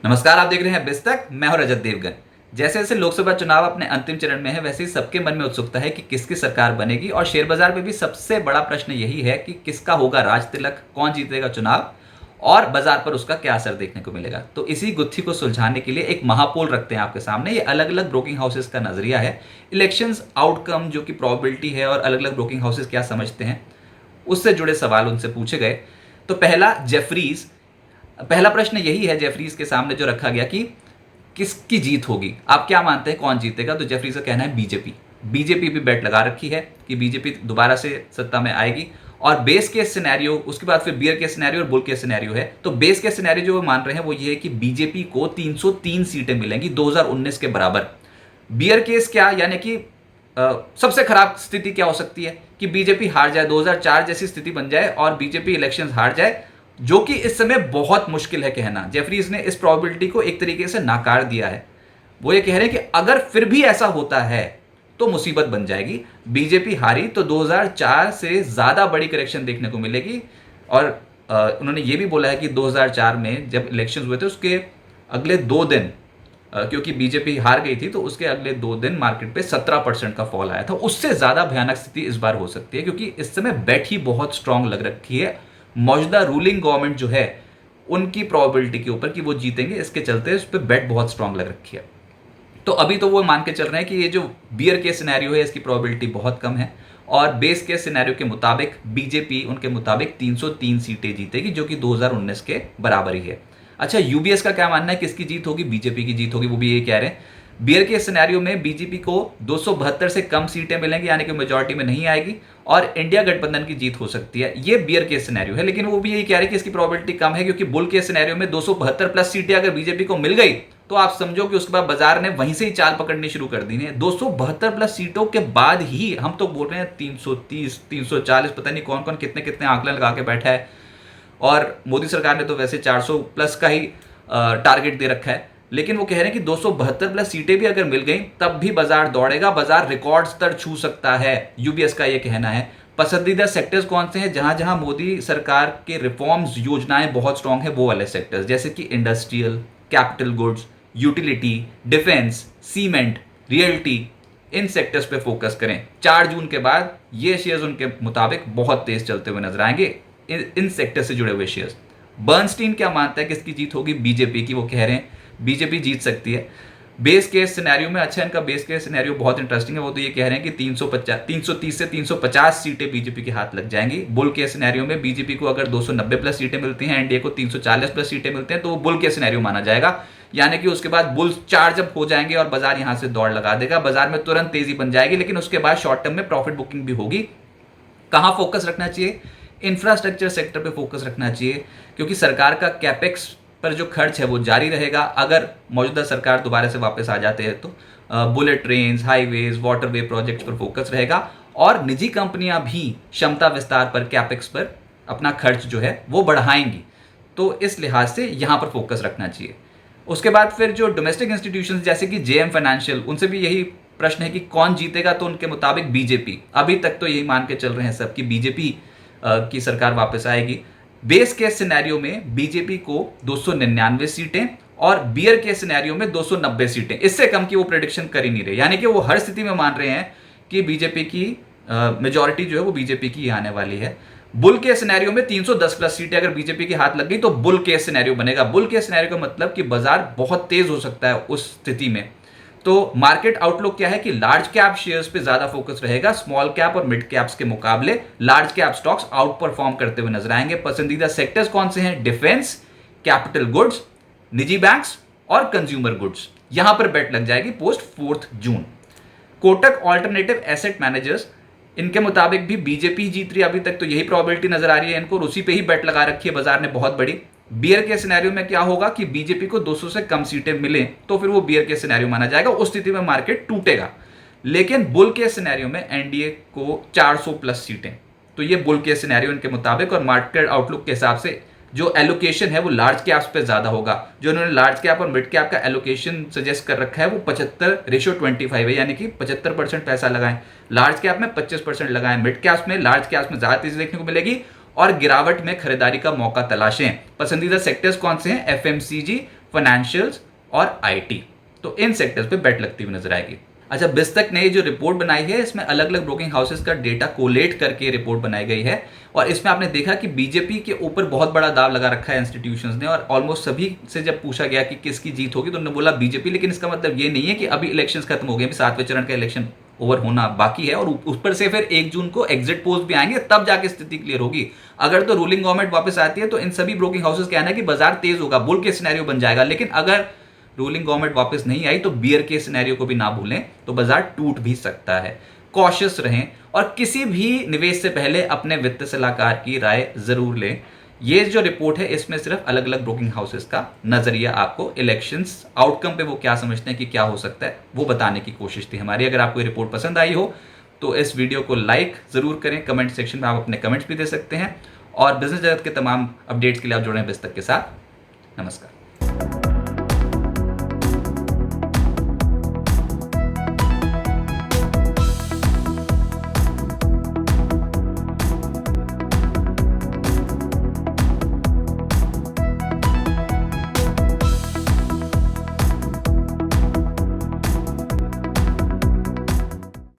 नमस्कार, आप देख रहे हैं बिस्तक। मैं हूं रजत देवगन। जैसे जैसे लोकसभा चुनाव अपने अंतिम चरण में है, वैसे ही सबके मन में उत्सुकता है कि किसकी सरकार बनेगी। और शेयर बाजार में भी सबसे बड़ा प्रश्न यही है कि किसका होगा राज तिलक, कौन जीतेगा चुनाव और बाजार पर उसका क्या असर देखने को मिलेगा। तो इसी गुत्थी को सुलझाने के लिए एक महापोल रखते हैं आपके सामने। ये अलग अलग ब्रोकिंग हाउसेस का नजरिया है, इलेक्शंस आउटकम जो कि प्रोबेबिलिटी है और अलग अलग ब्रोकिंग हाउसेस क्या समझते हैं, उससे जुड़े सवाल उनसे पूछे गए। तो पहला प्रश्न यही है जेफरीज के सामने जो रखा गया कि किसकी जीत होगी, आप क्या मानते हैं कौन जीतेगा। तो जेफरीज का कहना है बीजेपी। बीजेपी भी बेट लगा रखी है कि बीजेपी दोबारा से सत्ता में आएगी। और बेस केस सिनेरियो, उसके बाद फिर बियर केस सिनेरियो और बुल केस सिनेरियो है। तो बेस केस सिनेरियो जो वो मान रहे हैं वो ये है कि बीजेपी को 303 सीटें मिलेंगी 2019 के बराबर। बियर केस क्या, यानी कि सबसे खराब स्थिति क्या हो सकती है कि बीजेपी हार जाए, 2004 जैसी स्थिति बन जाए और बीजेपी इलेक्शंस हार जाए, जो कि इस समय बहुत मुश्किल है कहना। जेफरीज ने इस प्रोबेबिलिटी को एक तरीके से नाकार दिया है। वो ये कह रहे हैं कि अगर फिर भी ऐसा होता है तो मुसीबत बन जाएगी। बीजेपी हारी तो 2004 से ज्यादा बड़ी करेक्शन देखने को मिलेगी। और उन्होंने ये भी बोला है कि 2004 में जब इलेक्शंस हुए थे उसके अगले 2 दिन, क्योंकि बीजेपी हार गई थी, तो उसके अगले 2 दिन मार्केट पे 17% का फॉल आया था। उससे ज्यादा भयानक स्थिति इस बार हो सकती है, क्योंकि इस समय बेट ही बहुत स्ट्रांग लग रखी है मौजूदा रूलिंग गवर्नमेंट जो है उनकी प्रोबेबिलिटी के ऊपर कि वो जीतेंगे। इसके चलते उस पर बेट बहुत स्ट्रांग लग रखी है। तो अभी तो वो मान के चल रहे हैं कि ये जो बियर केस सिनेरियो है इसकी प्रोबेबिलिटी बहुत कम है। और बेस केस सिनेरियो के मुताबिक बीजेपी उनके मुताबिक 303 सीटें जीतेगी, जो कि 2019 के बराबर ही है। अच्छा, यूबीएस का क्या मानना है किसकी जीत होगी। बीजेपी की जीत होगी, वो भी ये कह रहे हैं। बियर के सिनेरियो में बीजेपी को 272 से कम सीटें मिलेंगी, यानी कि मेजॉरिटी में नहीं आएगी और इंडिया गठबंधन की जीत हो सकती है। ये बियर के सिनेरियो है, लेकिन वो भी यही कह रहे हैं कि इसकी प्रोबेबिलिटी कम है, क्योंकि बुल के सिनेरियो में 272 प्लस सीटें अगर बीजेपी को मिल गई तो आप समझो कि उसके बाद बाजार ने वहीं से ही चाल पकड़नी शुरू कर दी है। 272 प्लस सीटों के बाद ही हम तो बोल रहे हैं 330 340, पता नहीं कौन कौन कितने कितने आंकलन लगा के बैठा है। और मोदी सरकार ने तो वैसे 400 प्लस का ही टारगेट दे रखा है। लेकिन वो कह रहे हैं कि 272 प्लस सीटें भी अगर मिल गई तब भी बाजार दौड़ेगा, बाजार रिकॉर्ड स्तर छू सकता है, यूबीएस का ये कहना है। पसंदीदा सेक्टर्स कौन से हैं, जहां जहां मोदी सरकार के रिफॉर्म्स योजनाएं बहुत स्ट्रांग है, वो वाले सेक्टर्स, जैसे कि industrial, capital goods, utility, defence, cement, realty, इन सेक्टर्स पे फोकस करें। 4 जून के बाद ये शेयर्स उनके मुताबिक बहुत तेज चलते हुए नजर आएंगे, इन सेक्टर से जुड़े हुए शेयर्स। बर्नस्टीन क्या मानता है किसकी जीत होगी, बीजेपी की। वो कह रहे हैं बीजेपी जीत सकती है बेस केस सिनेरियो में। अच्छा, इनका बेस केस सिनेरियो बहुत इंटरेस्टिंग है। वो तो ये कह रहे हैं कि 330 से 350 सीटें बीजेपी के हाथ लग जाएंगी। बुल केस सिनेरियो में बीजेपी को अगर 290 प्लस सीटें मिलती हैं, एनडीए को 340 प्लस सीटें मिलती हैं, तो वो बुल केस सिनेरियो माना जाएगा। यानी कि उसके बाद बुल्स 4 जब हो जाएंगे और बाजार यहां से दौड़ लगा देगा, बाजार में तुरंत तेजी बन जाएगी, लेकिन उसके बाद शॉर्ट टर्म में प्रॉफिट बुकिंग भी होगी। कहां फोकस रखना चाहिए, इंफ्रास्ट्रक्चर सेक्टर पे फोकस रखना चाहिए, क्योंकि सरकार का कैपेक्स पर जो खर्च है वो जारी रहेगा। अगर मौजूदा सरकार दोबारा से वापस आ जाते हैं तो bullet trains, highways, waterway projects पर फोकस रहेगा। और निजी कंपनियां भी क्षमता विस्तार पर, कैपेक्स पर अपना खर्च जो है वो बढ़ाएंगी। तो इस लिहाज से यहां पर फोकस रखना चाहिए। उसके बाद फिर जो डोमेस्टिक इंस्टीट्यूशंस जैसे कि जेएम फाइनेंशियल, उनसे भी यही प्रश्न है कि कौन जीतेगा। तो उनके मुताबिक बीजेपी, अभी तक तो यही मान के चल रहे हैं सब कि बीजेपी की सरकार वापस आएगी। बेस केस सिनेरियो में बीजेपी को 299 सीटें और बियर केस सिनेरियो में 290 सीटें, इससे कम की वो प्रेडिक्शन कर ही नहीं रहे। यानी कि वो हर स्थिति में मान रहे हैं कि बीजेपी की मेजॉरिटी जो है वो बीजेपी की आने वाली है। बुल के सिनेरियो में 310 प्लस सीटें अगर बीजेपी के हाथ लग गई तो बुल केस सिनेरियो बनेगा। बुल केस सिनेरियो का मतलब कि बाजार बहुत तेज हो सकता है उस स्थिति में। तो मार्केट आउटलुक क्या है कि लार्ज कैप शेयर्स पे ज्यादा फोकस रहेगा, स्मॉल कैप और मिड कैप्स के मुकाबले large cap stocks out perform करते हुए नजर आएंगे। पसंदीदा सेक्टर्स कौन से हैं, डिफेंस, कैपिटल गुड्स, निजी बैंक्स और कंज्यूमर गुड्स। यहां पर बेट लग जाएगी पोस्ट 4 जून। कोटक ऑल्टरनेटिव एसेट मैनेजर्स, इनके मुताबिक भी बीजेपी जीत रही है, अभी तक तो यही प्रोबेबिलिटी नजर आ रही है इनको, और उसी पे ही बेट लगा रखी है बाजार ने बहुत बड़ी। बियर के सिनेरियो में क्या होगा कि बीजेपी को 200 से कम सीटें मिले तो फिर वो बियर के सिनेरियो माना जाएगा, उस स्थिति में मार्केट टूटेगा। लेकिन बुल के सिनेरियो में एनडीए को 400 प्लस सीटें, तो ये बुल के सिनेरियो इनके मुताबिक। और मार्केट आउटलुक के हिसाब से जो एलोकेशन है वो लार्ज कैप्स पे ज्यादा होगा। जो उन्होंने लार्ज कैप और मिड कैप का एलोकेशन सजेस्ट कर रखा है वो 75:25 है, यानी कि 75% पैसा लगाएं लार्ज कैप में, 25% लगाएं मिड कैप्स में। लार्ज कैप्स में ज्यादा तेजी देखने को मिलेगी और गिरावट में खरीदारी का मौका तलाशें। पसंदीदा सेक्टर्स कौन से हैं, एफएमसीजी, फाइनेंशियल्स और आईटी। तो इन सेक्टर्स पे बेट लगती हुई नजर आएगी। अच्छा, बिस्तक ने जो रिपोर्ट बनाई है इसमें अलग अलग ब्रोकिंग हाउसेस का डेटा कोलेट करके रिपोर्ट बनाई गई है, और इसमें आपने देखा कि बीजेपी के ऊपर बहुत बड़ा दाव लगा रखा है इंस्टीट्यूशंस ने, और ऑलमोस्ट सभी से जब पूछा गया कि किसकी जीत होगी तो उन्होंने बोला बीजेपी। लेकिन इसका मतलब ये नहीं है कि अभी इलेक्शंस खत्म हो गए, अभी 7वें चरण का इलेक्शन ओवर होना बाकी है, और ऊपर से फिर 1 जून को एग्जिट पोल्स भी आएंगे, तब जाके स्थिति क्लियर होगी। अगर तो रूलिंग गवर्नमेंट वापस आती है तो इन सभी ब्रोकिंग हाउसेस कहना है कि बाजार तेज होगा, बुल के सिनेरियो बन जाएगा। लेकिन अगर रूलिंग गवर्नमेंट वापस नहीं आई तो बियर के सिनेरियो को भी ना भूलें, तो बाजार टूट भी सकता है। कॉशियस रहें और किसी भी निवेश से पहले अपने वित्त सलाहकार की राय जरूर लें। ये जो रिपोर्ट है इसमें सिर्फ अलग अलग ब्रोकिंग हाउसेस का नजरिया आपको इलेक्शंस आउटकम पे वो क्या समझते हैं कि क्या हो सकता है वो बताने की कोशिश थी हमारी। अगर आपको ये रिपोर्ट पसंद आई हो तो इस वीडियो को लाइक जरूर करें, कमेंट सेक्शन में आप अपने कमेंट्स भी दे सकते हैं, और बिजनेस जगत के तमाम अपडेट्स के लिए आप जुड़े हैं बिस्तक के साथ। नमस्कार।